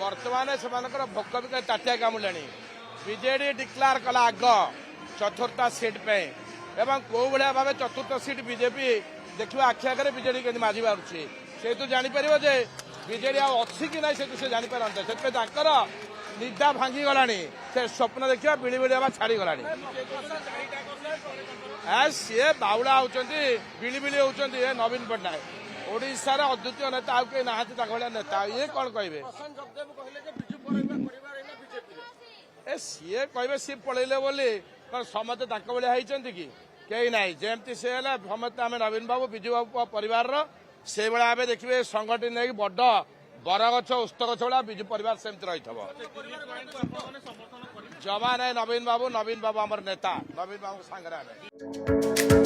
बर्तमान से भोक भी ताटिया कामुला बीजेडी डिक्लेयर कला आग चतुर्थ सीट पे एवं कौ भाया भाव चतुर्थ सीट बीजेपी देखिए आखि आगे बीजेडी के माझी बाहर से तो जापर जे बीजेडी अच्छी कि ना से जापारते से निदा भांगी गला से स्वप्न देखा बिड़ी बिड़ी हवा छाड़ी गला सी बाउला होती बिली बिली होती नवीन पट्टनायक ओडार अद्वितीय नेता आउ कहीं ना भाया नेता ये कौन कहे सी कहे सी पलैले बोली समस्ते भाया कि कई ना जमती सी समस्ते आम नवीन बाबू विजु बाबू परिवार से भाव देखिए संगठन नहीं बड़ बरगछ उस्त गछ भाया विजु परिवार सेमती रही जमा ना नवीन बाबू आमर नेता नवीन बाबू सांगे